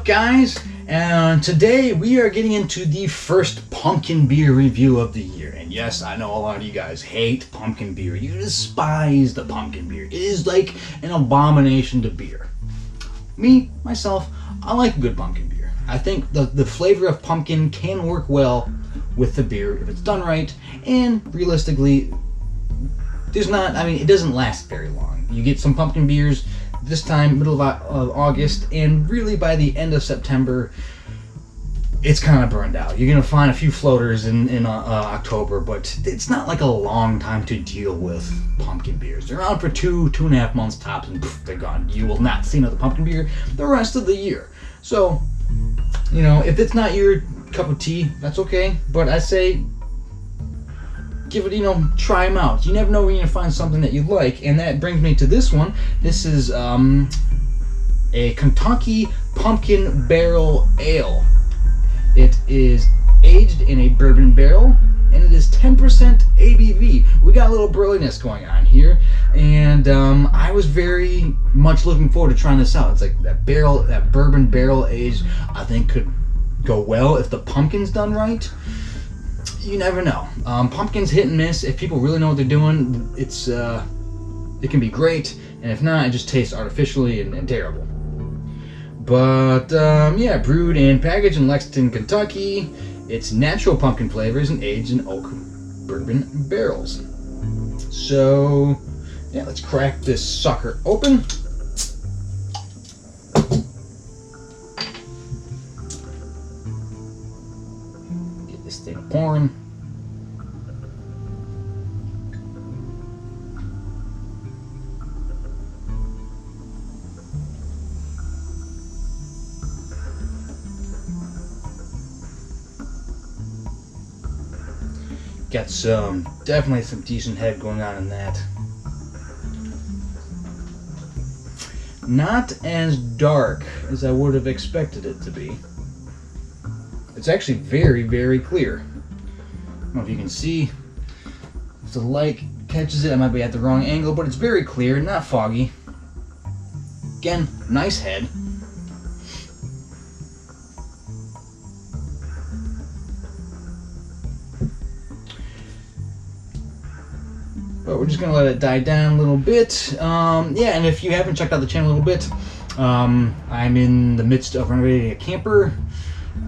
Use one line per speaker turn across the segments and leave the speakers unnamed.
up, guys? And today we are getting into the first pumpkin beer review of the year. And yes, I know a lot of you guys hate pumpkin beer. You despise the pumpkin beer. It is like an abomination to beer. Me, myself, I like a good pumpkin beer. I think the flavor of pumpkin can work well with the beer if it's done right. And realistically, it doesn't last very long. You get some pumpkin beers this time, middle of August, and really by the end of September, it's kind of burned out. You're going to find a few floaters in October, but it's not like a long time to deal with pumpkin beers. They're around for 2.5 months tops, and poof, they're gone. You will not see another pumpkin beer the rest of the year. So, if it's not your cup of tea, that's okay, but I say give it, try them out. You never know when you're going to find something that you like, and that brings me to this one. This is a Kentucky Pumpkin Barrel Ale. It is aged in a bourbon barrel, and it is 10% ABV. We got a little burliness going on here, and I was very much looking forward to trying this out. It's like that bourbon barrel aged, I think could go well if the pumpkin's done right. You never know. Pumpkin's hit and miss. If people really know what they're doing, it can be great, and if not, it just tastes artificially and terrible. But brewed and packaged in Lexington, Kentucky. It's natural pumpkin flavors and aged in oak bourbon barrels. So, let's crack this sucker open. Get this thing pouring. Got definitely some decent head going on in that. Not as dark as I would have expected it to be. It's actually very, very clear. I don't know if you can see. If the light catches it, I might be at the wrong angle, but it's very clear, not foggy. Again, nice head. But we're just going to let it die down a little bit. And if you haven't checked out the channel a little bit, I'm in the midst of renovating a camper.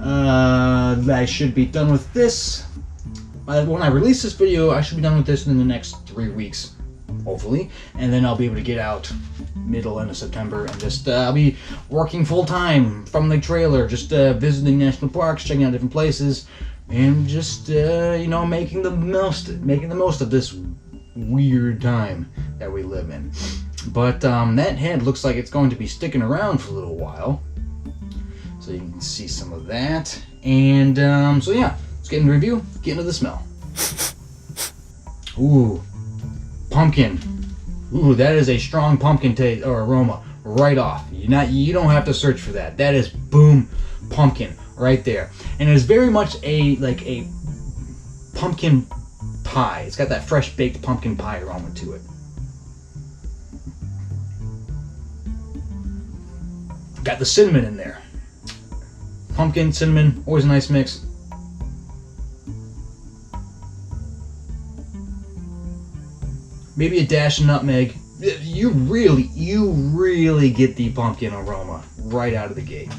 I should be done with this. When I release this video, I should be done with this in the next 3 weeks, hopefully. And then I'll be able to get out end of September, and just I'll be working full-time from the trailer, just visiting national parks, checking out different places, and just, making the most of this weird time that we live in. But that head looks like it's going to be sticking around for a little while, so you can see some of that. And let's get into the review, get into the smell. Ooh, pumpkin. Ooh, that is a strong pumpkin taste or aroma right off. You don't have to search for that. That is boom, pumpkin right there. And it is very much a pumpkin pie. It's got that fresh baked pumpkin pie aroma to it. Got the cinnamon in there. Pumpkin, cinnamon, always a nice mix. Maybe a dash of nutmeg. You really get the pumpkin aroma right out of the gate.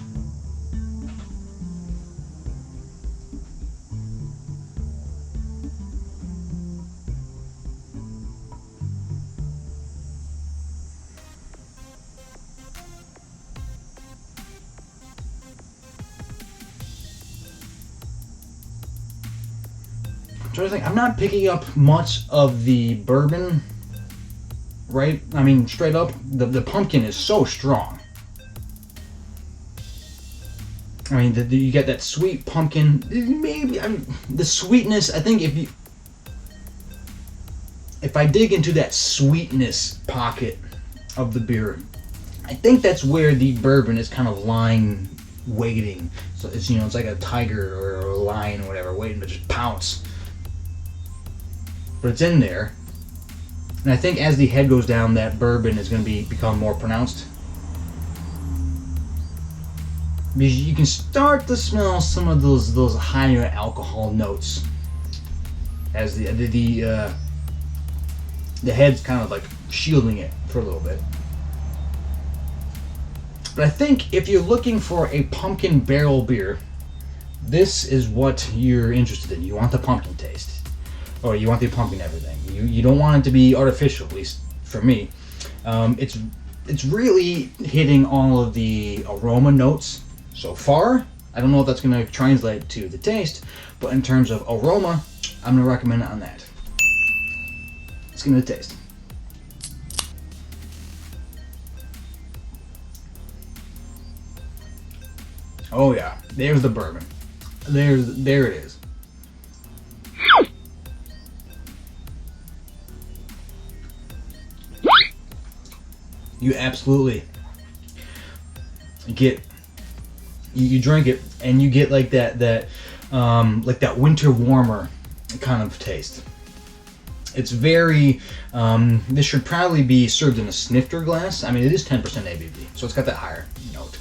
I'm not picking up much of the bourbon, right? Straight up, the pumpkin is so strong. You get that sweet pumpkin. Maybe the sweetness. I think if I dig into that sweetness pocket of the beer, I think that's where the bourbon is kind of lying, waiting. So it's it's like a tiger or a lion or whatever, waiting to just pounce. But it's in there, and I think as the head goes down, that bourbon is going to become more pronounced. because you can start to smell some of those higher alcohol notes as the head's kind of like shielding it for a little bit. But I think if you're looking for a pumpkin barrel beer, this is what you're interested in. You want the pumpkin taste, or you want the pumpkin everything. You don't want it to be artificial, at least for me. It's really hitting all of the aroma notes so far. I don't know if that's going to translate to the taste, but in terms of aroma, I'm going to recommend it on that. Let's get into the taste. Oh yeah, there's the bourbon. There it is. You absolutely get, you drink it and you get like that winter warmer kind of taste. It's very, this should probably be served in a snifter glass. I mean, it is 10% ABV, so it's got that higher note.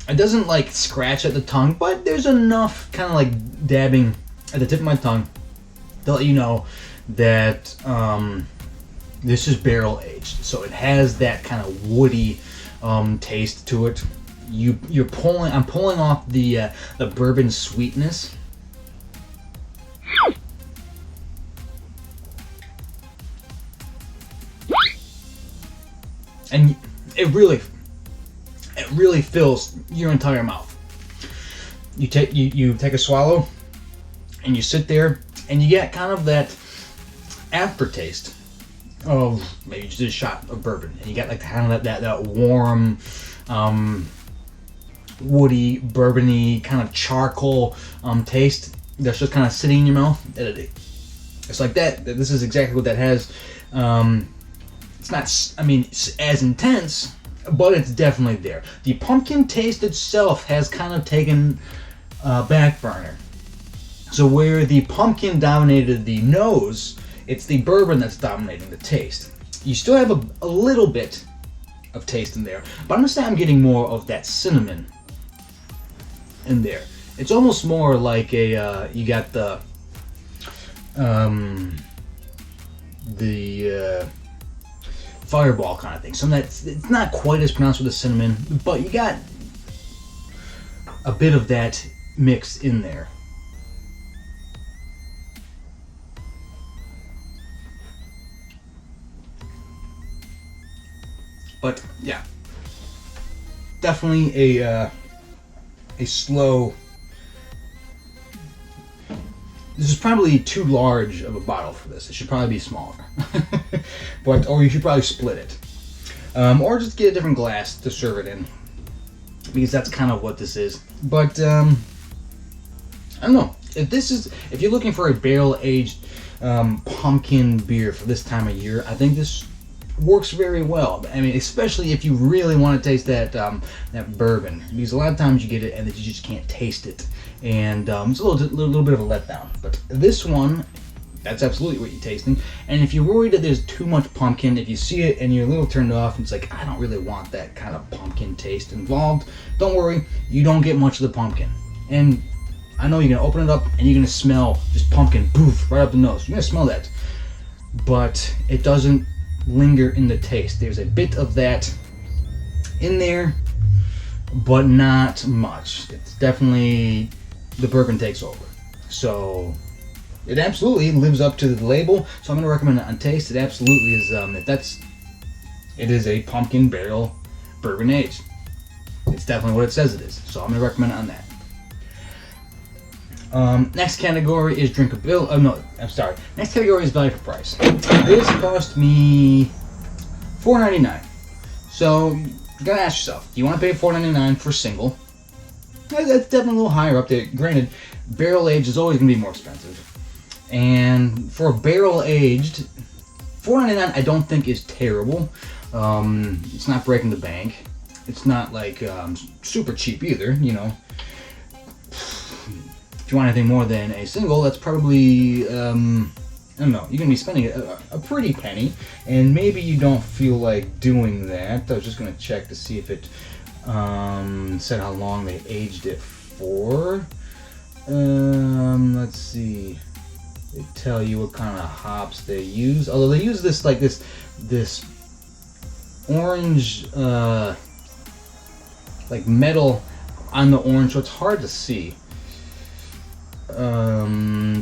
It doesn't like scratch at the tongue, but there's enough kind of like dabbing at the tip of my tongue to let you know that this is barrel aged, so it has that kind of woody taste to it. I'm pulling off the bourbon sweetness. And it really fills your entire mouth. You take a swallow, and you sit there, and you get kind of that aftertaste of maybe just a shot of bourbon, and you get like kind of that warm, woody, bourbony kind of charcoal taste that's just kind of sitting in your mouth. It's like that. This is exactly what that has. It's not, I mean, as intense, but it's definitely there. The pumpkin taste itself has kind of taken back burner. So where the pumpkin dominated the nose, it's the bourbon that's dominating the taste. You still have a little bit of taste in there, but I'm gonna say I'm getting more of that cinnamon in there. It's almost more like a you got the Fireball kind of thing. Something that's, it's not quite as pronounced with the cinnamon, but you got a bit of that mix in there. But yeah, definitely a slow. This is probably too large of a bottle for this. It should probably be smaller. Or you should probably split it. Or just get a different glass to serve it in. Because that's kind of what this is. But, I don't know. If you're looking for a barrel-aged pumpkin beer for this time of year, I think this works very well. I mean, especially if you really want to taste that bourbon. Because a lot of times you get it and you just can't taste it. And it's a little bit of a letdown. But this one, that's absolutely what you're tasting. And if you're worried that there's too much pumpkin, if you see it and you're a little turned off, and it's like, I don't really want that kind of pumpkin taste involved, don't worry, you don't get much of the pumpkin. And I know you're going to open it up and you're going to smell just pumpkin, poof, right up the nose. You're going to smell that. But it doesn't linger in the taste. There's a bit of that in there, but not much. It's definitely, the bourbon takes over. So it absolutely lives up to the label. So I'm going to recommend it on taste. It absolutely is. It is a pumpkin barrel bourbon aged. It's definitely what it says it is. So I'm going to recommend it on that. Next category is drinkability. Oh no, I'm sorry. Next category is value for price. This cost me $4.99. So you gotta ask yourself, do you want to pay $4.99 for a single? That's definitely a little higher up there. Granted, barrel aged is always gonna be more expensive, and for barrel aged, $4.99 I don't think is terrible. It's not breaking the bank. It's not like super cheap either. You know, if you want anything more than a single, that's probably I don't know, you're going to be spending a pretty penny, and maybe you don't feel like doing that. I was just going to check to see if it Said how long they aged it for. Let's see. They tell you what kind of hops they use. Although they use this like this orange like metal on the orange, so it's hard to see.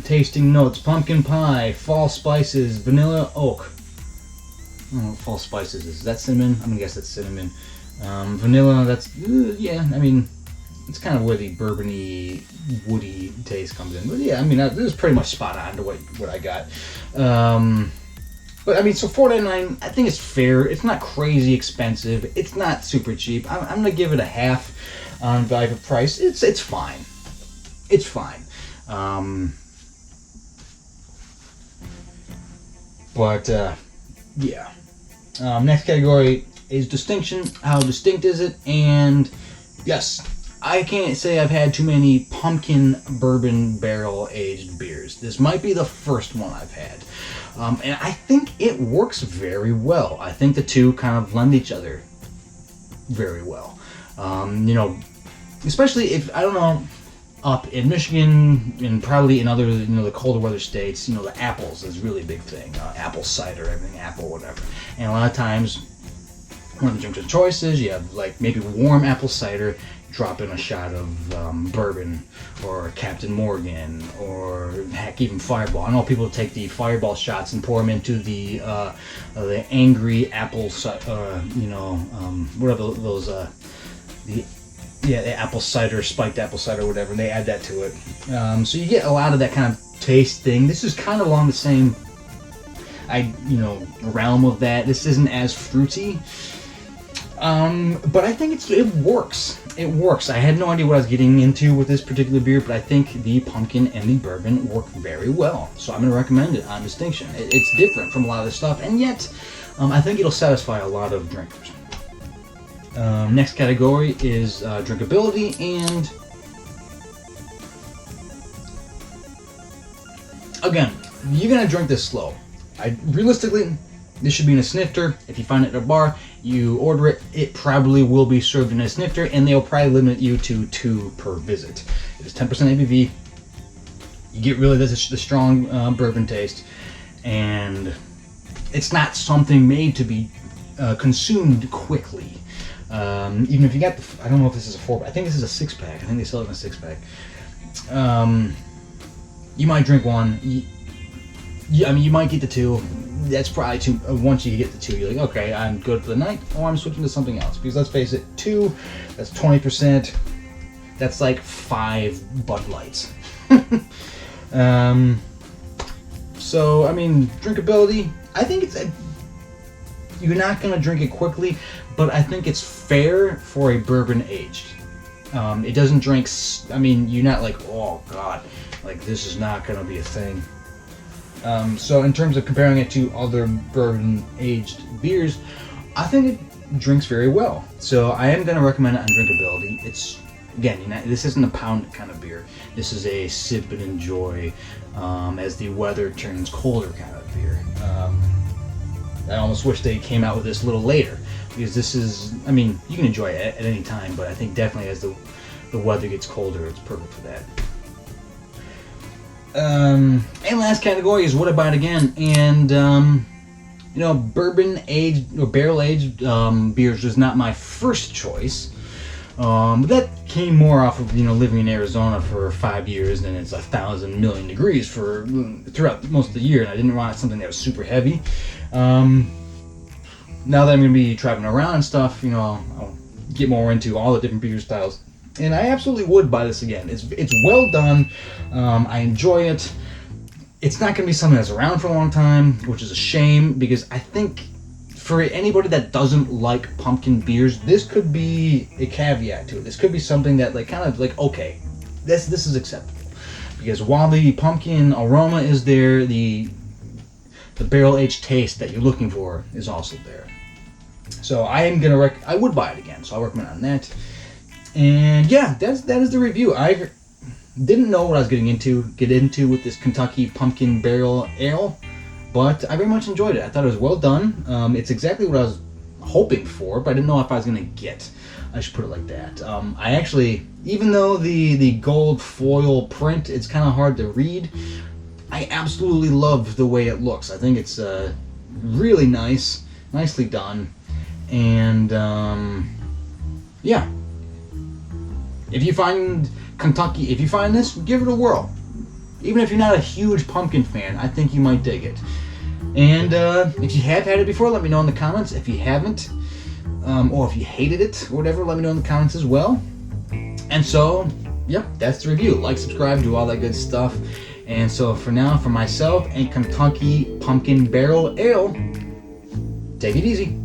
Tasting notes: pumpkin pie, fall spices, vanilla oak. I don't know what fall spices is. Is that cinnamon? I'm gonna guess that's cinnamon. Vanilla, that's yeah. I mean, it's kind of where the bourbony, woody taste comes in. But yeah, I mean, this is pretty much spot on to what I got. But I mean, so $4.99, I think it's fair. It's not crazy expensive. It's not super cheap. I'm gonna give it a half on value for price. It's fine. It's fine. Yeah. Next category is distinction. How distinct is it? And yes, I can't say I've had too many pumpkin bourbon barrel aged beers. This might be the first one I've had. And I think it works very well. I think the two kind of lend each other very well. Especially if, I don't know, up in Michigan and probably in other, the colder weather states, the apples is really a big thing. Apple cider, everything apple, whatever. And a lot of times, one of the drinks of choice is you have like maybe warm apple cider, drop in a shot of bourbon or Captain Morgan or heck, even Fireball. I know people take the Fireball shots and pour them into the angry apple, whatever those the apple cider, spiked apple cider, whatever. And they add that to it, so you get a lot of that kind of taste thing. This is kind of along the same, realm of that. This isn't as fruity. But I think it works. It works. I had no idea what I was getting into with this particular beer, but I think the pumpkin and the bourbon work very well. So I'm going to recommend it on Distinction. It's different from a lot of this stuff, and yet I think it'll satisfy a lot of drinkers. Next category is drinkability, and again, you're going to drink this slow. Realistically, this should be in a snifter. If you find it at a bar, you order it, it probably will be served in a snifter, and they'll probably limit you to 2 per visit. It is 10% ABV. You get really the strong bourbon taste, and it's not something made to be consumed quickly. Even if you got I don't know if this is a 4-pack. I think this is a 6-pack. I think they sell it in a 6-pack. You might drink one. You might get the 2. That's probably 2. Once you get the 2, you're like, okay, I'm good for the night, or I'm switching to something else. Because let's face it, 2, that's 20%. That's like 5 Bud Lights. So, I mean, drinkability, I think it's you're not going to drink it quickly, but I think it's fair for a bourbon aged. It doesn't drink, you're not like, oh God, like this is not going to be a thing. So in terms of comparing it to other bourbon aged beers, I think it drinks very well. So I am going to recommend it on drinkability. It's, again, this isn't a pound kind of beer. This is a sip and enjoy as the weather turns colder kind of beer. I almost wish they came out with this a little later, because this is, you can enjoy it at any time, but I think definitely as the weather gets colder, it's perfect for that. And last category is what I buy again, and bourbon aged or barrel aged beers was not my first choice, but that came more off of living in Arizona for 5 years, and it's 1,000 million degrees throughout most of the year, and I didn't want something that was super heavy. Now that I'm going to be traveling around and stuff, I'll get more into all the different beer styles. And I absolutely would buy this again. It's well done. I enjoy it. It's not going to be something that's around for a long time, which is a shame, because I think for anybody that doesn't like pumpkin beers, this could be a caveat to it. This could be something that okay, this is acceptable. Because while the pumpkin aroma is there, the barrel aged taste that you're looking for is also there. So I would buy it again. So I'll recommend on that. And yeah, that is the review. I didn't know what I was getting into with this Kentucky Pumpkin Barrel Ale, but I very much enjoyed it. I thought it was well done. It's exactly what I was hoping for, but I didn't know if I was going to get. I should put it like that. I actually, even though the gold foil print, it's kind of hard to read, I absolutely love the way it looks. I think it's really nice, nicely done, and yeah. If you find Kentucky, if you find this, give it a whirl. Even if you're not a huge pumpkin fan, I think you might dig it. And if you have had it before, let me know in the comments. If you haven't, or if you hated it or whatever, let me know in the comments as well. And so, yep, that's the review. Like, subscribe, do all that good stuff. And so for now, for myself and Kentucky Pumpkin Barrel Ale, take it easy.